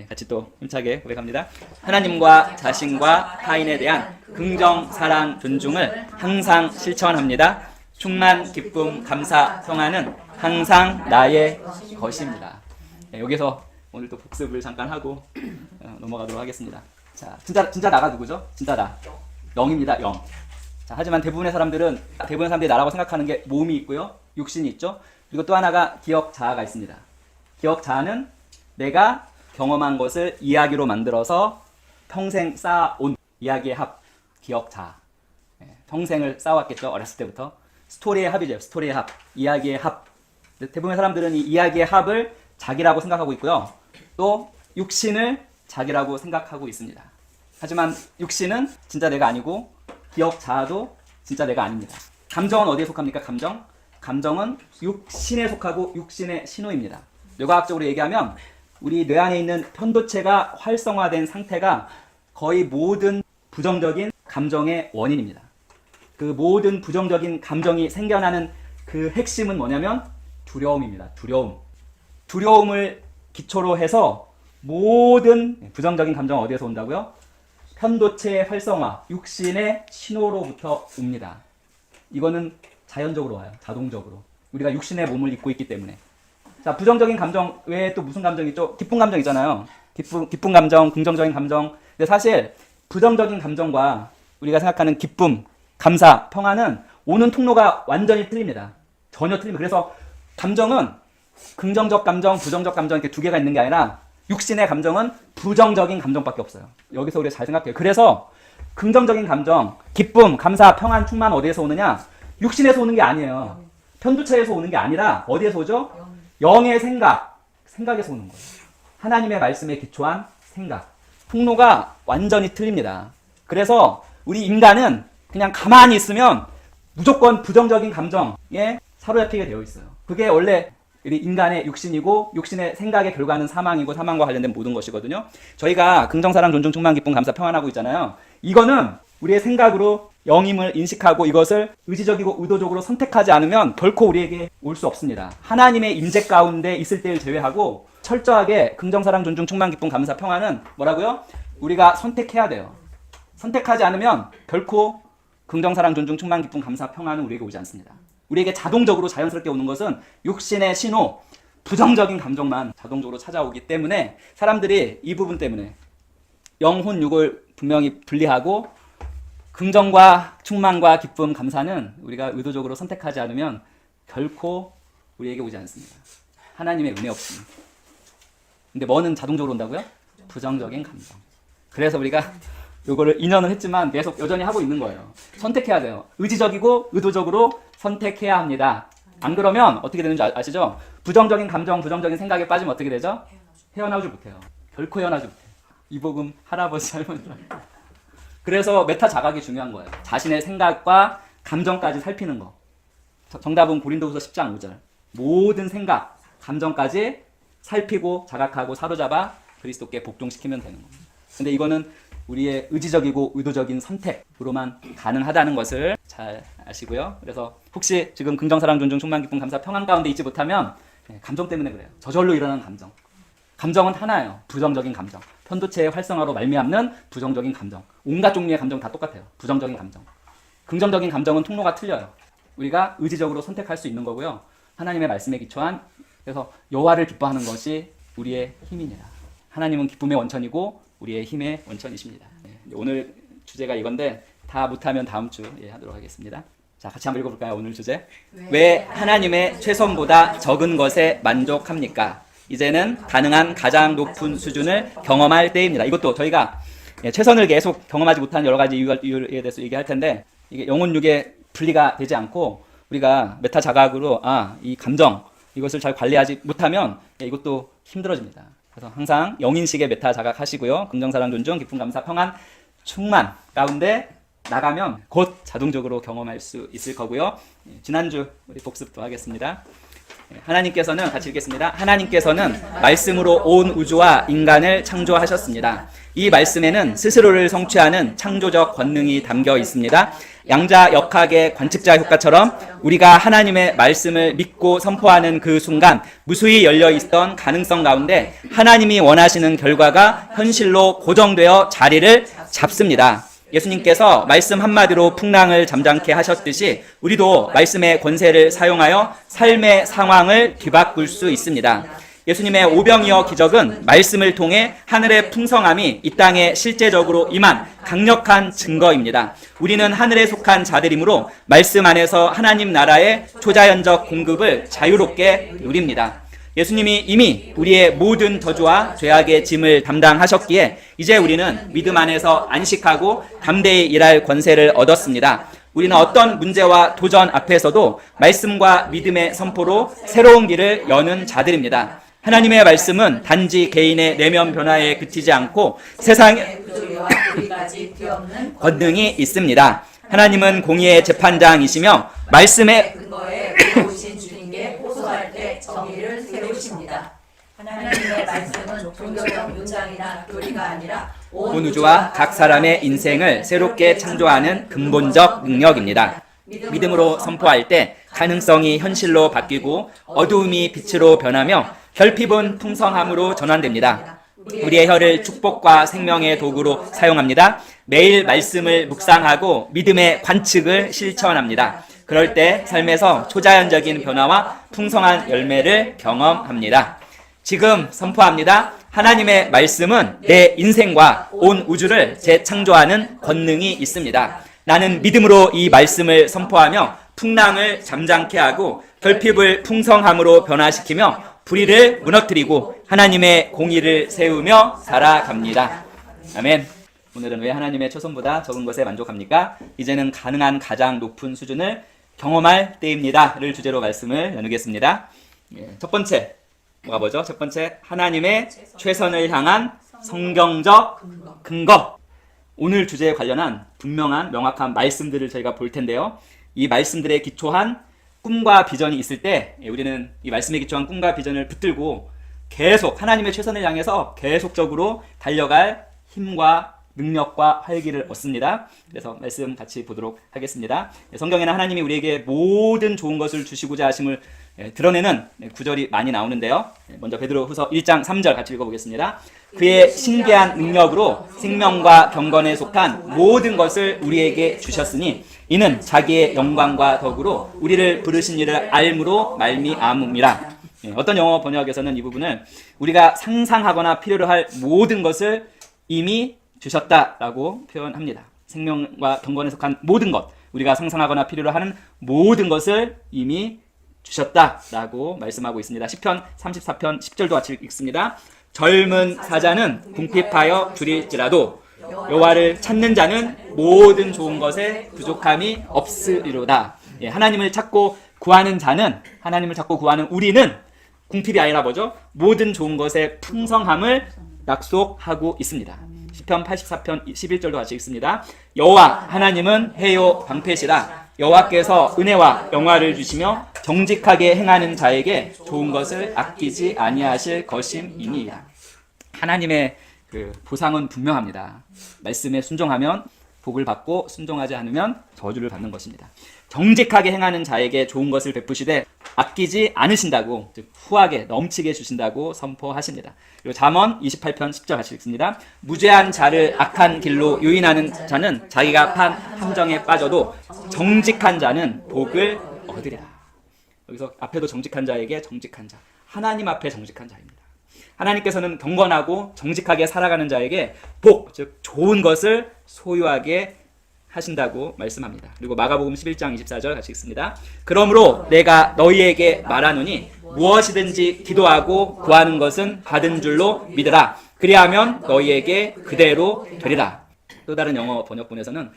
같이 또 힘차게 고백합니다. 하나님과 자신과 타인에 대한 긍정, 사랑, 존중을 항상 실천합니다. 충만, 기쁨, 감사, 평안은 항상 나의 것입니다. 여기서 오늘 또 복습을 잠깐 하고 넘어가도록 하겠습니다. 자, 진짜 나가 누구죠? 진짜 나. 영입니다. 영. 자, 하지만 대부분의 사람들이 나라고 생각하는 게 몸이 있고요. 육신이 있죠. 그리고 또 하나가 기억 자아가 있습니다. 기억 자아는 내가 경험한 것을 이야기로 만들어서 평생 쌓아온 이야기의 합, 기억 자아. 평생을 쌓아왔겠죠. 어렸을 때부터. 스토리의 합이죠. 스토리의 합, 이야기의 합. 대부분의 사람들은 이 이야기의 합을 자기라고 생각하고 있고요. 또 육신을 자기라고 생각하고 있습니다. 하지만 육신은 진짜 내가 아니고 기억 자아도 진짜 내가 아닙니다. 감정은 어디에 속합니까? 감정은 육신에 속하고 육신의 신호입니다. 뇌과학적으로 얘기하면 우리 뇌 안에 있는 편도체가 활성화된 상태가 거의 모든 부정적인 감정의 원인입니다. 그 모든 부정적인 감정이 생겨나는 그 핵심은 뭐냐면 두려움입니다. 두려움을 기초로 해서 모든 부정적인 감정은 어디에서 온다고요? 편도체의 활성화, 육신의 신호로부터 옵니다. 이거는 자연적으로 와요. 자동적으로. 우리가 육신의 몸을 입고 있기 때문에. 자, 부정적인 감정 외에 또 무슨 감정 있죠? 기쁜 감정 있잖아요. 기쁜 감정, 긍정적인 감정. 근데 사실 부정적인 감정과 우리가 생각하는 기쁨, 감사, 평안은 오는 통로가 완전히 틀립니다. 전혀 틀립니다. 그래서 감정은 긍정적 감정, 부정적 감정 이렇게 두 개가 있는 게 아니라 육신의 감정은 부정적인 감정밖에 없어요. 여기서 우리가 잘 생각해요. 그래서 긍정적인 감정, 기쁨, 감사, 평안, 충만 어디에서 오느냐? 육신에서 오는 게 아니에요. 편두체에서 오는 게 아니라 어디에서 오죠? 영의 생각에서 오는 거예요. 하나님의 말씀에 기초한 생각. 통로가 완전히 틀립니다. 그래서 우리 인간은 그냥 가만히 있으면 무조건 부정적인 감정에 사로잡히게 되어 있어요. 그게 원래 우리 인간의 육신이고 육신의 생각의 결과는 사망이고 사망과 관련된 모든 것이거든요. 저희가 긍정, 사랑, 존중, 충만, 기쁨, 감사, 평안하고 있잖아요. 이거는 우리의 생각으로 영임을 인식하고 이것을 의지적이고 의도적으로 선택하지 않으면 결코 우리에게 올 수 없습니다. 하나님의 임재 가운데 있을 때를 제외하고 철저하게 긍정, 사랑, 존중, 충만, 기쁨, 감사, 평안은 뭐라고요? 우리가 선택해야 돼요. 선택하지 않으면 결코 긍정, 사랑, 존중, 충만, 기쁨, 감사, 평안은 우리에게 오지 않습니다. 우리에게 자동적으로 자연스럽게 오는 것은 육신의 신호, 부정적인 감정만 자동적으로 찾아오기 때문에 사람들이 이 부분 때문에 영혼, 육을 분명히 분리하고 긍정과 충만과 기쁨, 감사는 우리가 의도적으로 선택하지 않으면 결코 우리에게 오지 않습니다. 하나님의 은혜 없이. 근데 뭐는 자동적으로 온다고요? 부정적인 감정. 그래서 우리가 요거를 2년을 했지만 계속 여전히 하고 있는 거예요. 선택해야 돼요. 의지적이고 의도적으로 선택해야 합니다. 안 그러면 어떻게 되는지 아시죠? 부정적인 감정, 부정적인 생각에 빠지면 어떻게 되죠? 헤어나오지 못해요. 결코 헤어나오지 못해요. 이복음 할아버지 할머니랑. 그래서 메타 자각이 중요한 거예요. 자신의 생각과 감정까지 살피는 거. 정답은 고린도후서 10장 5절. 모든 생각, 감정까지 살피고 자각하고 사로잡아 그리스도께 복종시키면 되는 겁니다. 근데 이거는 우리의 의지적이고 의도적인 선택으로만 가능하다는 것을 잘 아시고요. 그래서 혹시 지금 긍정, 사랑, 존중, 충만, 기쁨, 감사, 평안 가운데 있지 못하면 감정 때문에 그래요. 저절로 일어나는 감정. 감정은 하나예요. 부정적인 감정. 편도체의 활성화로 말미암는 부정적인 감정. 온갖 종류의 감정 다 똑같아요. 부정적인 감정. 긍정적인 감정은 통로가 틀려요. 우리가 의지적으로 선택할 수 있는 거고요. 하나님의 말씀에 기초한 그래서 여호와를 기뻐하는 것이 우리의 힘이니라. 하나님은 기쁨의 원천이고 우리의 힘의 원천이십니다. 오늘 주제가 이건데 다 못하면 다음 주 하도록 하겠습니다. 자, 같이 한번 읽어볼까요? 오늘 주제. 왜 하나님의 최선보다 적은 것에 만족합니까? 이제는 가능한 가장 높은 수준을 경험할 때입니다. 이것도 저희가 최선을 계속 경험하지 못하는 여러 가지 이유에 대해서 얘기할 텐데 이게 영혼 육의 분리가 되지 않고 우리가 메타 자각으로 이 감정 이것을 잘 관리하지 못하면 이것도 힘들어집니다. 그래서 항상 영인식의 메타 자각 하시고요. 긍정, 사랑, 존중, 기쁨, 감사, 평안, 충만 가운데 나가면 곧 자동적으로 경험할 수 있을 거고요. 지난주 우리 복습도 하겠습니다. 하나님께서는, 같이 읽겠습니다. 하나님께서는 말씀으로 온 우주와 인간을 창조하셨습니다. 이 말씀에는 스스로를 성취하는 창조적 권능이 담겨 있습니다. 양자 역학의 관측자 효과처럼 우리가 하나님의 말씀을 믿고 선포하는 그 순간 무수히 열려 있던 가능성 가운데 하나님이 원하시는 결과가 현실로 고정되어 자리를 잡습니다. 예수님께서 말씀 한마디로 풍랑을 잠잠케 하셨듯이 우리도 말씀의 권세를 사용하여 삶의 상황을 뒤바꿀 수 있습니다. 예수님의 오병이어 기적은 말씀을 통해 하늘의 풍성함이 이 땅에 실제적으로 임한 강력한 증거입니다. 우리는 하늘에 속한 자들이므로 말씀 안에서 하나님 나라의 초자연적 공급을 자유롭게 누립니다. 예수님이 이미 우리의 모든 저주와 죄악의 짐을 담당하셨기에 이제 우리는 믿음 안에서 안식하고 담대히 일할 권세를 얻었습니다. 우리는 어떤 문제와 도전 앞에서도 말씀과 믿음의 선포로 새로운 길을 여는 자들입니다. 하나님의 말씀은 단지 개인의 내면 변화에 그치지 않고 세상의 권능이 있습니다. 하나님은 공의의 재판장이시며 말씀의 근거에 오신 주님께 호소할 때 정의를 세우십니다. 하나님의 말씀은 종교적 문장이나 교리가 아니라 온 우주와 각 사람의 인생을 새롭게 창조하는 근본적 능력입니다. 믿음으로 선포할 때 가능성이 현실로 바뀌고 어두움이 빛으로 변하며 결핍은 풍성함으로 전환됩니다. 우리의 혀를 축복과 생명의 도구로 사용합니다. 매일 말씀을 묵상하고 믿음의 관측을 실천합니다. 그럴 때 삶에서 초자연적인 변화와 풍성한 열매를 경험합니다. 지금 선포합니다. 하나님의 말씀은 내 인생과 온 우주를 재창조하는 권능이 있습니다. 나는 믿음으로 이 말씀을 선포하며 풍랑을 잠잠케 하고 결핍을 풍성함으로 변화시키며 불의를 무너뜨리고 하나님의 공의를 세우며 살아갑니다. 아멘. 오늘은 왜 하나님의 초선보다 적은 것에 만족합니까? 이제는 가능한 가장 높은 수준을 경험할 때입니다를 주제로 말씀을 나누겠습니다. 첫 번째, 뭐가 뭐죠? 첫 번째, 하나님의 최선을 향한 성경적 근거. 오늘 주제에 관련한 분명한 명확한 말씀들을 저희가 볼 텐데요. 이 말씀들에 기초한 꿈과 비전이 있을 때 우리는 이 말씀에 기초한 꿈과 비전을 붙들고 계속 하나님의 최선을 향해서 계속적으로 달려갈 힘과 능력과 활기를 얻습니다. 그래서 말씀 같이 보도록 하겠습니다. 성경에는 하나님이 우리에게 모든 좋은 것을 주시고자 하심을 드러내는 구절이 많이 나오는데요. 먼저 베드로후서 1장 3절 같이 읽어보겠습니다. 그의 신비한 능력으로 생명과 경건에 속한 모든 것을 우리에게 주셨으니 이는 자기의 영광과 덕으로 우리를 부르신 이를 알므로 말미암음이라. 어떤 영어 번역에서는 이 부분을 우리가 상상하거나 필요로 할 모든 것을 이미 주셨다라고 표현합니다. 생명과 경건에 속한 모든 것, 우리가 상상하거나 필요로 하는 모든 것을 이미 주셨다라고 말씀하고 있습니다. 시편 34편 10절도 같이 읽습니다. 젊은 사자는 궁핍하여 줄일지라도 여호와를 찾는 자는 모든 좋은 것에 부족함이 없으리로다. 하나님을 찾고 구하는 자는, 하나님을 찾고 구하는 우리는 궁핍이 아니라 뭐죠? 모든 좋은 것의 풍성함을 약속하고 있습니다. 시편 84편 11절도 같이 읽습니다. 여호와 하나님은 해요 방패시라. 여호와께서 은혜와 영화를 주시며 정직하게 행하는 자에게 좋은 것을 아끼지 아니하실 것임이니이다. 하나님의 그 보상은 분명합니다. 말씀에 순종하면 복을 받고 순종하지 않으면 저주를 받는 것입니다. 정직하게 행하는 자에게 좋은 것을 베푸시되 아끼지 않으신다고, 즉 후하게 넘치게 주신다고 선포하십니다. 그리고 잠언 28편 10절 같이 읽습니다. 무죄한 자를 악한 길로 유인하는 자는 자기가 판 함정에 빠져도 정직한 자는 복을 얻으리라. 여기서 앞에도 정직한 자에게 정직한 자, 하나님 앞에 정직한 자입니다. 하나님께서는 경건하고 정직하게 살아가는 자에게 복, 즉 좋은 것을 소유하게 하신다고 말씀합니다. 그리고 마가복음 11장 24절 같이 읽습니다. 그러므로 내가 너희에게 말하노니 무엇이든지 기도하고 구하는 것은 받은 줄로 믿으라. 그리하면 너희에게 그대로 되리라. 또 다른 영어 번역본에서는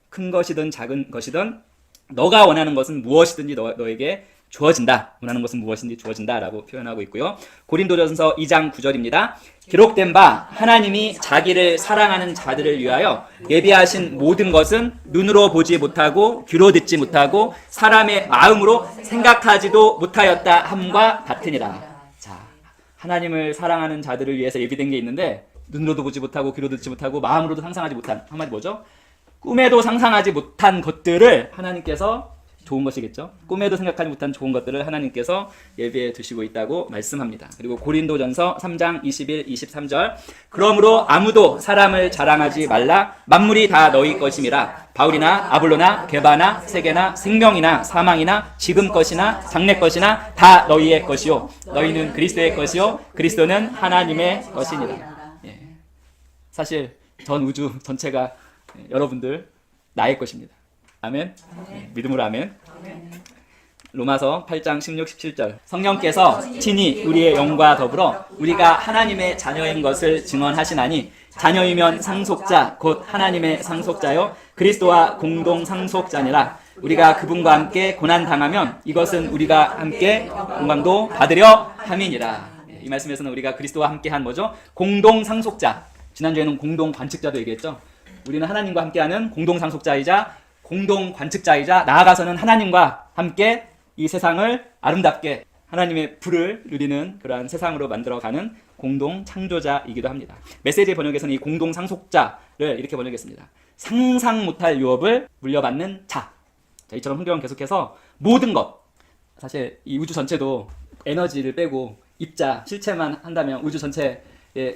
큰 것이든 작은 것이든 너가 원하는 것은 무엇이든지 너에게 주어진다. 원하는 것은 무엇인지 주어진다라고 표현하고 있고요. 고린도전서 2장 9절입니다. 기록된 바 하나님이 자기를 사랑하는 자들을 위하여 예비하신 모든 것은 눈으로 보지 못하고 귀로 듣지 못하고 사람의 마음으로 생각하지도 못하였다 함과 같으니라. 자, 하나님을 사랑하는 자들을 위해서 예비된 게 있는데 눈으로도 보지 못하고 귀로 듣지 못하고 마음으로도 상상하지 못한, 한마디 뭐죠? 꿈에도 상상하지 못한 것들을 하나님께서, 좋은 것이겠죠. 꿈에도 생각하지 못한 좋은 것들을 하나님께서 예비해 두시고 있다고 말씀합니다. 그리고 고린도전서 3장 21, 23절 그러므로 아무도 사람을 자랑하지 말라. 만물이 다 너희 것임이라. 바울이나 아볼로나 게바나 세계나 생명이나 사망이나 지금 것이나 장래 것이나 다 너희의 것이요 너희는 그리스도의 것이요 그리스도는 하나님의 것이니라. 예. 사실 전 우주 전체가 여러분들 나의 것입니다. 아멘. 믿음으로 아멘. 로마서 8장 16, 17절 성령께서 친히 우리의 영과 더불어 우리가 하나님의 자녀인 것을 증언하시나니 자녀이면 상속자 곧 하나님의 상속자요 그리스도와 공동 상속자니라. 우리가 그분과 함께 고난당하면 이것은 우리가 함께 영광도 받으려 함이니라. 이 말씀에서는 우리가 그리스도와 함께한 뭐죠? 공동 상속자. 지난주에는 공동 관측자도 얘기했죠. 우리는 하나님과 함께하는 공동 상속자이자 공동 관측자이자 나아가서는 하나님과 함께 이 세상을 아름답게 하나님의 불을 누리는 그러한 세상으로 만들어가는 공동 창조자이기도 합니다. 메시지 번역에서는 이 공동 상속자를 이렇게 번역했습니다. 상상 못할 유업을 물려받는 자. 자, 이처럼 성경은 계속해서 모든 것, 사실 이 우주 전체도 에너지를 빼고 입자, 실체만 한다면 우주 전체의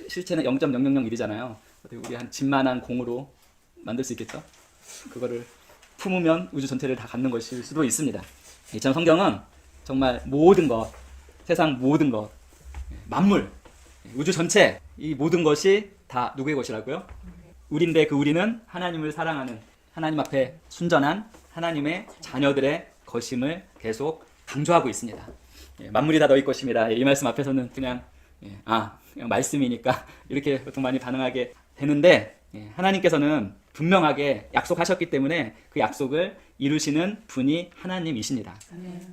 실체는 0.0001이잖아요. 우리 한 집만한 공으로 만들 수 있겠죠? 그거를 품으면 우주 전체를 다 갖는 것일 수도 있습니다. 이처럼 성경은 정말 모든 것, 세상 모든 것, 만물, 우주 전체 이 모든 것이 다 누구의 것이라고요? 우리인데 그 우리는 하나님을 사랑하는 하나님 앞에 순전한 하나님의 자녀들의 것임을 계속 강조하고 있습니다. 만물이 다 너희 것임이라. 이 말씀 앞에서는 그냥 그냥 말씀이니까 이렇게 보통 많이 반응하게 되는데 하나님께서는 분명하게 약속하셨기 때문에 그 약속을 이루시는 분이 하나님이십니다.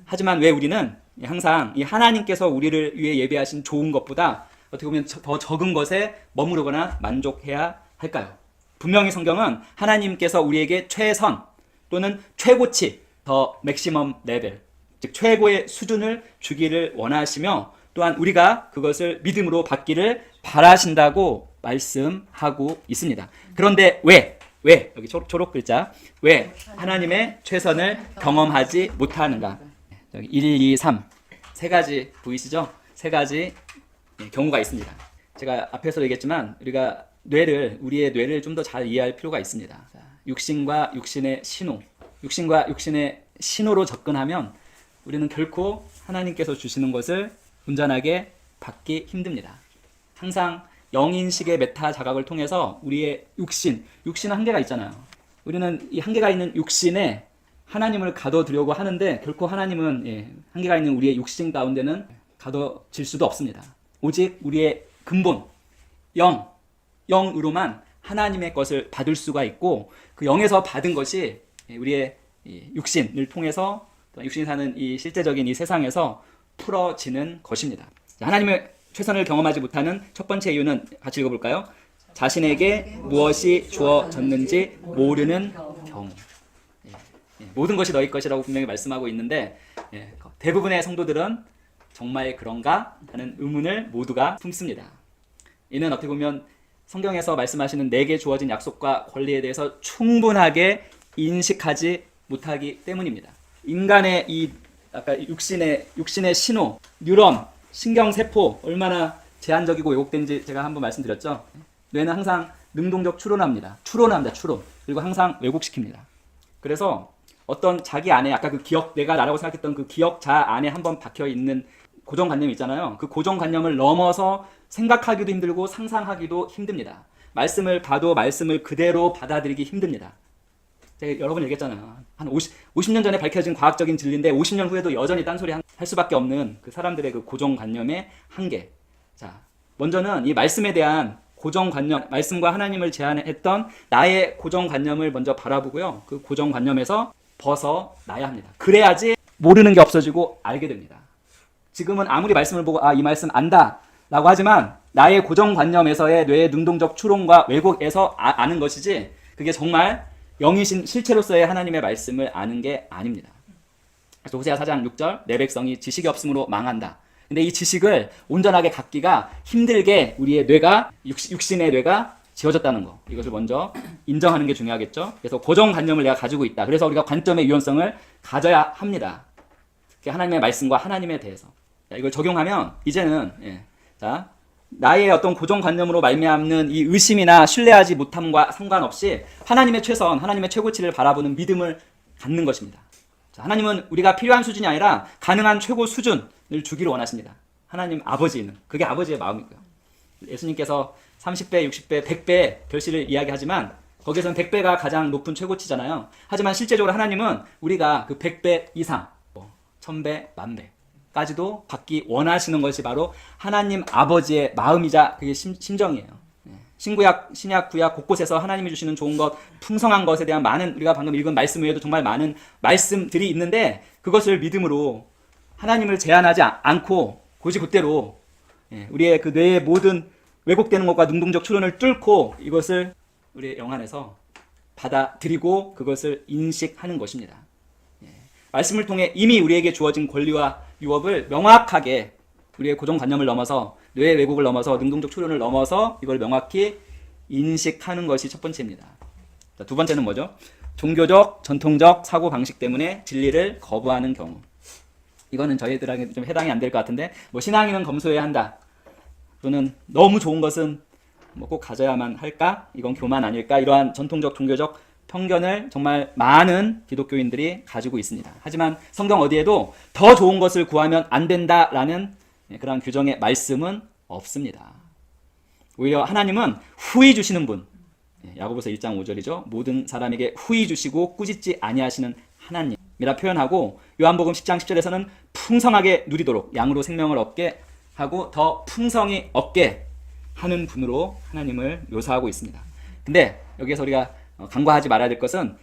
하지만 왜 우리는 항상 이 하나님께서 우리를 위해 예비하신 좋은 것보다 어떻게 보면 더 적은 것에 머무르거나 만족해야 할까요? 분명히 성경은 하나님께서 우리에게 최선 또는 최고치, 더 맥시멈 레벨, 즉 최고의 수준을 주기를 원하시며 또한 우리가 그것을 믿음으로 받기를 바라신다고 말씀하고 있습니다. 그런데 왜 여기 초록 글자 왜 하나님의 최선을 경험하지 못하는가? 여기 1, 2, 3 세 가지 보이시죠? 세 가지 경우가 있습니다. 제가 앞에서 얘기했지만 우리가 우리의 뇌를 좀 더 잘 이해할 필요가 있습니다. 육신과 육신의 신호, 육신과 육신의 신호로 접근하면 우리는 결코 하나님께서 주시는 것을 온전하게 받기 힘듭니다. 항상 영인식의 메타 자각을 통해서 우리의 육신은 한계가 있잖아요. 우리는 이 한계가 있는 육신에 하나님을 가둬두려고 하는데 결코 하나님은 한계가 있는 우리의 육신 가운데는 가둬질 수도 없습니다. 오직 우리의 근본, 영으로만 하나님의 것을 받을 수가 있고 그 영에서 받은 것이 우리의 육신을 통해서 육신이 사는 이 실제적인 이 세상에서 풀어지는 것입니다. 하나님의 최선을 경험하지 못하는 첫 번째 이유는 같이 읽어볼까요? 자신에게 무엇이 주어졌는지 모르는 경우. 모든 것이 너희 것이라고 분명히 말씀하고 있는데 대부분의 성도들은 정말 그런가 하는 의문을 모두가 품습니다. 이는 어떻게 보면 성경에서 말씀하시는 내게 주어진 약속과 권리에 대해서 충분하게 인식하지 못하기 때문입니다. 인간의 이 아까 육신의 신호, 뉴런, 신경세포 얼마나 제한적이고 왜곡된지 제가 한번 말씀드렸죠. 뇌는 항상 능동적 추론합니다. 그리고 항상 왜곡시킵니다. 그래서 어떤 자기 안에 아까 그 기억, 내가 나라고 생각했던 그 기억자 안에 한번 박혀있는 고정관념이 있잖아요. 그 고정관념을 넘어서 생각하기도 힘들고 상상하기도 힘듭니다. 말씀을 봐도 말씀을 그대로 받아들이기 힘듭니다. 제가 여러 번 얘기했잖아요. 한 50년 전에 밝혀진 과학적인 진리인데 50년 후에도 여전히 딴소리 할 수밖에 없는 그 사람들의 그 고정관념의 한계. 자, 먼저는 이 말씀에 대한 고정관념, 말씀과 하나님을 제한했던 나의 고정관념을 먼저 바라보고요. 그 고정관념에서 벗어나야 합니다. 그래야지 모르는 게 없어지고 알게 됩니다. 지금은 아무리 말씀을 보고 이 말씀 안다 라고 하지만 나의 고정관념에서의 뇌의 능동적 추론과 왜곡에서 아는 것이지 그게 정말 영이신 실체로서의 하나님의 말씀을 아는 게 아닙니다. 그래서 호세아 4장 6절 내 백성이 지식이 없으므로 망한다. 근데 이 지식을 온전하게 갖기가 힘들게 우리의 뇌가 육신의 뇌가 지어졌다는 거, 이것을 먼저 인정하는 게 중요하겠죠. 그래서 고정관념을 내가 가지고 있다. 그래서 우리가 관점의 유연성을 가져야 합니다. 특히 하나님의 말씀과 하나님에 대해서 이걸 적용하면 이제는 자, 나의 어떤 고정관념으로 말미암는 이 의심이나 신뢰하지 못함과 상관없이 하나님의 최선, 하나님의 최고치를 바라보는 믿음을 갖는 것입니다. 자, 하나님은 우리가 필요한 수준이 아니라 가능한 최고 수준을 주기를 원하십니다. 하나님 아버지는 그게 아버지의 마음이고요. 예수님께서 30배, 60배, 100배 결실을 이야기하지만 거기에서는 100배가 가장 높은 최고치잖아요. 하지만 실제적으로 하나님은 우리가 그 100배 이상, 1000배, 10,000배 까지도 받기 원하시는 것이 바로 하나님 아버지의 마음이자 그게 심정이에요. 신구약, 신약, 구약 곳곳에서 하나님이 주시는 좋은 것, 풍성한 것에 대한 많은 우리가 방금 읽은 말씀 외에도 정말 많은 말씀들이 있는데 그것을 믿음으로 하나님을 제한하지 않고 곧이곧대로 우리의 그 뇌의 모든 왜곡되는 것과 능동적 추론을 뚫고 이것을 우리의 영 안에서 받아들이고 그것을 인식하는 것입니다. 말씀을 통해 이미 우리에게 주어진 권리와 유업을 명확하게 우리의 고정관념을 넘어서 뇌의 왜곡을 넘어서 능동적 추론을 넘어서 이걸 명확히 인식하는 것이 첫 번째입니다. 자, 두 번째는 뭐죠? 종교적, 전통적 사고방식 때문에 진리를 거부하는 경우. 이거는 저희들에게 좀 해당이 안 될 것 같은데 신앙인은 검소해야 한다. 또는 너무 좋은 것은 꼭 가져야만 할까? 이건 교만 아닐까? 이러한 전통적, 종교적 편견을 정말 많은 기독교인들이 가지고 있습니다. 하지만 성경 어디에도 더 좋은 것을 구하면 안 된다라는 그런 규정의 말씀은 없습니다. 오히려 하나님은 후히 주시는 분, 야고보서 1장 5절이죠. 모든 사람에게 후히 주시고 꾸짖지 아니하시는 하나님이라 표현하고 요한복음 10장 10절에서는 풍성하게 누리도록 양으로 생명을 얻게 하고 더 풍성히 얻게 하는 분으로 하나님을 묘사하고 있습니다. 근데 여기에서 우리가 간과하지 말아야 될 것은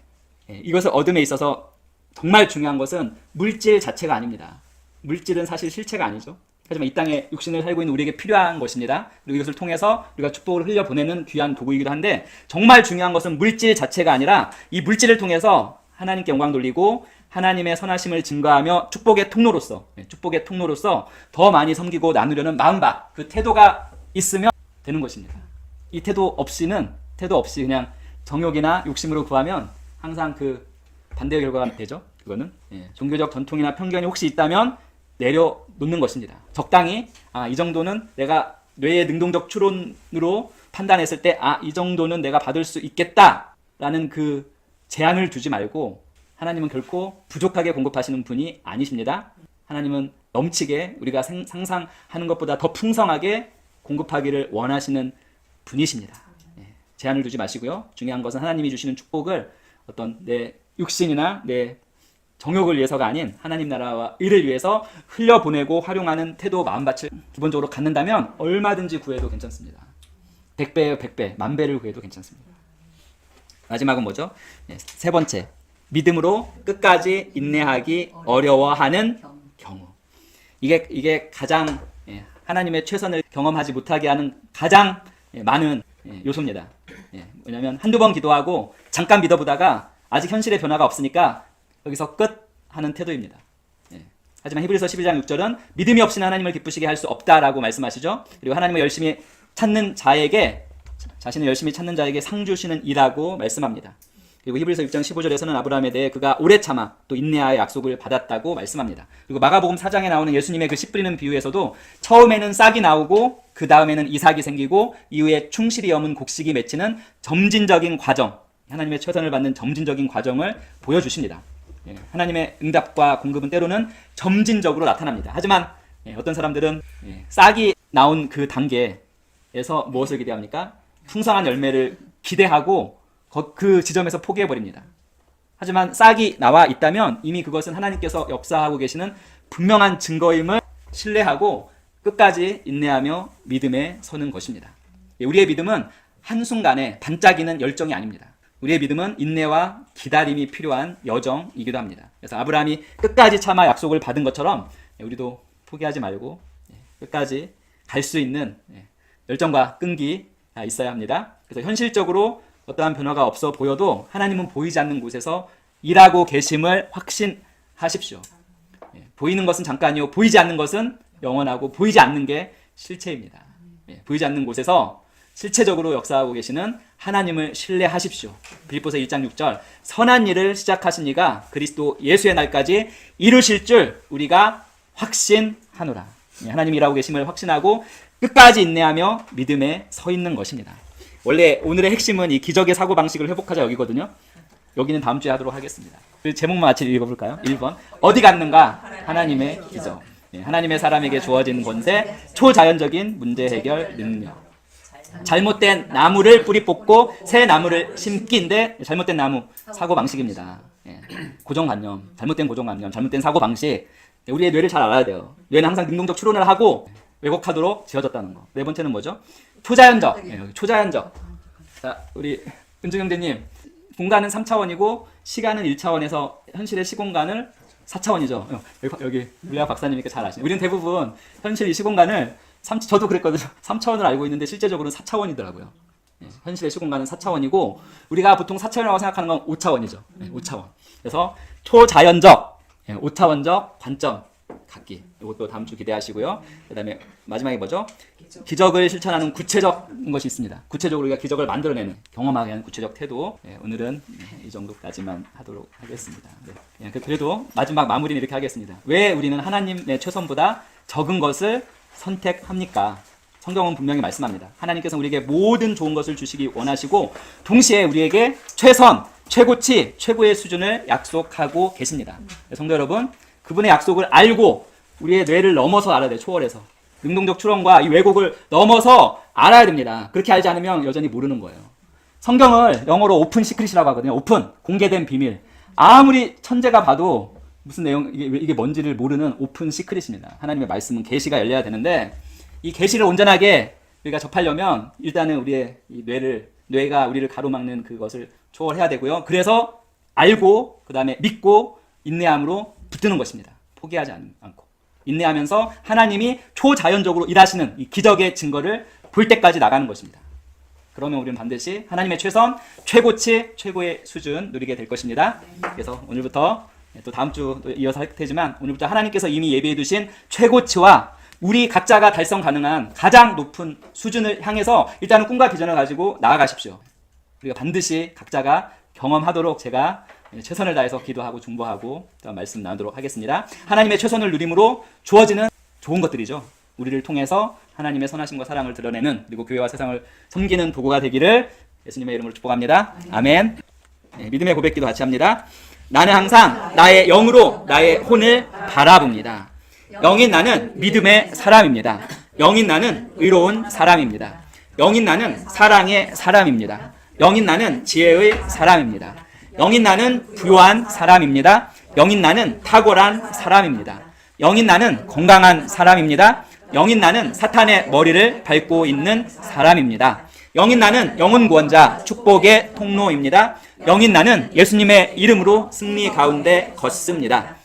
이것을 얻음에 있어서 정말 중요한 것은 물질 자체가 아닙니다. 물질은 사실 실체가 아니죠. 하지만 이 땅에 육신을 살고 있는 우리에게 필요한 것입니다. 그리고 이것을 통해서 우리가 축복을 흘려보내는 귀한 도구이기도 한데 정말 중요한 것은 물질 자체가 아니라 이 물질을 통해서 하나님께 영광 돌리고 하나님의 선하심을 증거하며 축복의 통로로서 더 많이 섬기고 나누려는 마음과 그 태도가 있으면 되는 것입니다. 이 태도 없이 그냥 정욕이나 욕심으로 구하면 항상 그 반대의 결과가 되죠. 그거는 종교적 전통이나 편견이 혹시 있다면 내려놓는 것입니다. 적당히 이 정도는 내가 뇌의 능동적 추론으로 판단했을 때 이 정도는 내가 받을 수 있겠다라는 그 제한을 두지 말고 하나님은 결코 부족하게 공급하시는 분이 아니십니다. 하나님은 넘치게 우리가 상상하는 것보다 더 풍성하게 공급하기를 원하시는 분이십니다. 제한을 두지 마시고요. 중요한 것은 하나님이 주시는 축복을 어떤 내 육신이나 내 정욕을 위해서가 아닌 하나님 나라와 의를 위해서 흘려보내고 활용하는 태도, 마음밭을 기본적으로 갖는다면 얼마든지 구해도 괜찮습니다. 100배, 100배, 10,000배를 구해도 괜찮습니다. 마지막은 뭐죠? 세 번째, 믿음으로 끝까지 인내하기 어려워하는 경우. 이게 가장 하나님의 최선을 경험하지 못하게 하는 가장 많은 요소입니다. 왜냐하면 한두 번 기도하고 잠깐 믿어보다가 아직 현실의 변화가 없으니까 여기서 끝 하는 태도입니다. 하지만 히브리서 11장 6절은 믿음이 없이는 하나님을 기쁘시게 할 수 없다라고 말씀하시죠. 그리고 하나님을 열심히 찾는 자에게 자신을 열심히 찾는 자에게 상 주시는 이라고 말씀합니다. 그리고 히브리서 6장 15절에서는 아브라함에 대해 그가 오래 참아 또 인내하여 약속을 받았다고 말씀합니다. 그리고 마가복음 4장에 나오는 예수님의 그 씨 뿌리는 비유에서도 처음에는 싹이 나오고 그 다음에는 이삭이 생기고 이후에 충실히 여문 곡식이 맺히는 점진적인 과정, 하나님의 최선을 받는 점진적인 과정을 보여주십니다. 하나님의 응답과 공급은 때로는 점진적으로 나타납니다. 하지만 어떤 사람들은 싹이 나온 그 단계에서 무엇을 기대합니까? 풍성한 열매를 기대하고 그 지점에서 포기해버립니다. 하지만 싹이 나와 있다면 이미 그것은 하나님께서 역사하고 계시는 분명한 증거임을 신뢰하고 끝까지 인내하며 믿음에 서는 것입니다. 우리의 믿음은 한순간에 반짝이는 열정이 아닙니다. 우리의 믿음은 인내와 기다림이 필요한 여정이기도 합니다. 그래서 아브라함이 끝까지 참아 약속을 받은 것처럼 우리도 포기하지 말고 끝까지 갈 수 있는 열정과 끈기 있어야 합니다. 그래서 현실적으로 어떠한 변화가 없어 보여도 하나님은 보이지 않는 곳에서 일하고 계심을 확신하십시오. 보이는 것은 잠깐이요, 보이지 않는 것은 영원하고 보이지 않는 게 실체입니다. 보이지 않는 곳에서 실체적으로 역사하고 계시는 하나님을 신뢰하십시오. 빌립보서 1장 6절, 선한 일을 시작하신 이가 그리스도 예수의 날까지 이루실 줄 우리가 확신하노라. 하나님이 일하고 계심을 확신하고 끝까지 인내하며 믿음에 서 있는 것입니다. 원래 오늘의 핵심은 이 기적의 사고방식을 회복하자 여기거든요. 여기는 다음 주에 하도록 하겠습니다. 그 제목만 같이 읽어볼까요? 1번, 어디 갔는가? 하나님의 기적. 하나님의 사람에게 주어진 권세, 초자연적인 문제 해결 능력. 잘못된 나무를 뿌리 뽑고 새 나무를 심기인데, 잘못된 나무 사고방식입니다. 고정관념, 잘못된 고정관념, 잘못된 사고방식. 우리의 뇌를 잘 알아야 돼요. 뇌는 항상 능동적 추론을 하고 왜곡하도록 지어졌다는 거. 네 번째는 뭐죠? 초자연적. 초자연적. 자, 우리 은중 형제님, 공간은 3차원이고 시간은 1차원에서 현실의 시공간을 4차원이죠. 여기 물리학 박사님이니까 잘 아시네요. 우리는 대부분 현실 이 시공간을 저도 그랬거든요. 3차원을 알고 있는데 실제적으로는 4차원이더라고요. 현실의 시공간은 4차원이고 우리가 보통 4차원이라고 생각하는 건 5차원이죠. 5차원. 그래서 초자연적, 5차원적 관점 갖기. 이것도 다음 주 기대하시고요. 그 다음에 마지막에 뭐죠? 기적을 실천하는 구체적인 것이 있습니다. 구체적으로 우리가 기적을 만들어내는, 경험하게 하는 구체적 태도. 오늘은 이 정도까지만 하도록 하겠습니다. 그래도 마지막 마무리는 이렇게 하겠습니다. 왜 우리는 하나님의 최선보다 적은 것을 선택합니까? 성경은 분명히 말씀합니다. 하나님께서 우리에게 모든 좋은 것을 주시기 원하시고 동시에 우리에게 최선, 최고치, 최고의 수준을 약속하고 계십니다. 성도 여러분, 그분의 약속을 알고 우리의 뇌를 넘어서 알아야 돼요. 초월해서. 능동적 추론과 이 왜곡을 넘어서 알아야 됩니다. 그렇게 알지 않으면 여전히 모르는 거예요. 성경을 영어로 오픈 시크릿이라고 하거든요. 오픈, 공개된 비밀. 아무리 천재가 봐도 무슨 내용, 이게 뭔지를 모르는 오픈 시크릿입니다. 하나님의 말씀은 계시가 열려야 되는데 이 계시를 온전하게 우리가 접하려면 일단은 우리의 이 뇌가 우리를 가로막는 그것을 초월해야 되고요. 그래서 알고 그 다음에 믿고 인내함으로 붙드는 것입니다. 포기하지 않고 인내하면서 하나님이 초자연적으로 일하시는 이 기적의 증거를 볼 때까지 나가는 것입니다. 그러면 우리는 반드시 하나님의 최선, 최고치, 최고의 수준 누리게 될 것입니다. 그래서 오늘부터 또 다음 주 이어서 할 테지만 오늘부터 하나님께서 이미 예비해 두신 최고치와 우리 각자가 달성 가능한 가장 높은 수준을 향해서 일단은 꿈과 비전을 가지고 나아가십시오. 우리가 반드시 각자가 경험하도록 제가 최선을 다해서 기도하고 중보하고 또 말씀 나누도록 하겠습니다. 하나님의 최선을 누림으로 주어지는 좋은 것들이죠. 우리를 통해서 하나님의 선하심과 사랑을 드러내는, 그리고 교회와 세상을 섬기는 도구가 되기를 예수님의 이름으로 축복합니다. 아멘. 믿음의 고백기도 같이 합니다. 나는 항상 나의 영으로 나의 혼을 바라봅니다. 영인 나는 믿음의 사람입니다. 영인 나는 의로운 사람입니다. 영인 나는 사랑의 사람입니다. 영인 나는 지혜의 사람입니다. 영인 나는 부유한 사람입니다. 영인 나는 탁월한 사람입니다. 영인 나는 건강한 사람입니다. 영인 나는 사탄의 머리를 밟고 있는 사람입니다. 영인 나는 영혼 구원자 축복의 통로입니다. 영인 나는 예수님의 이름으로 승리 가운데 걷습니다.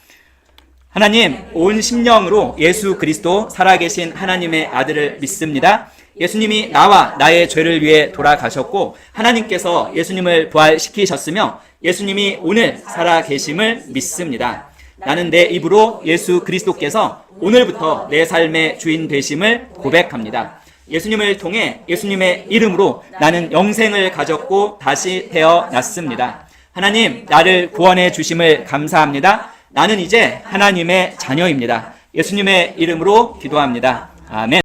하나님, 온 심령으로 예수 그리스도 살아계신 하나님의 아들을 믿습니다. 예수님이 나와 나의 죄를 위해 돌아가셨고 하나님께서 예수님을 부활시키셨으며 예수님이 오늘 살아계심을 믿습니다. 나는 내 입으로 예수 그리스도께서 오늘부터 내 삶의 주인 되심을 고백합니다. 예수님을 통해 예수님의 이름으로 나는 영생을 가졌고 다시 태어났습니다. 하나님, 나를 구원해 주심을 감사합니다. 나는 이제 하나님의 자녀입니다. 예수님의 이름으로 기도합니다. 아멘.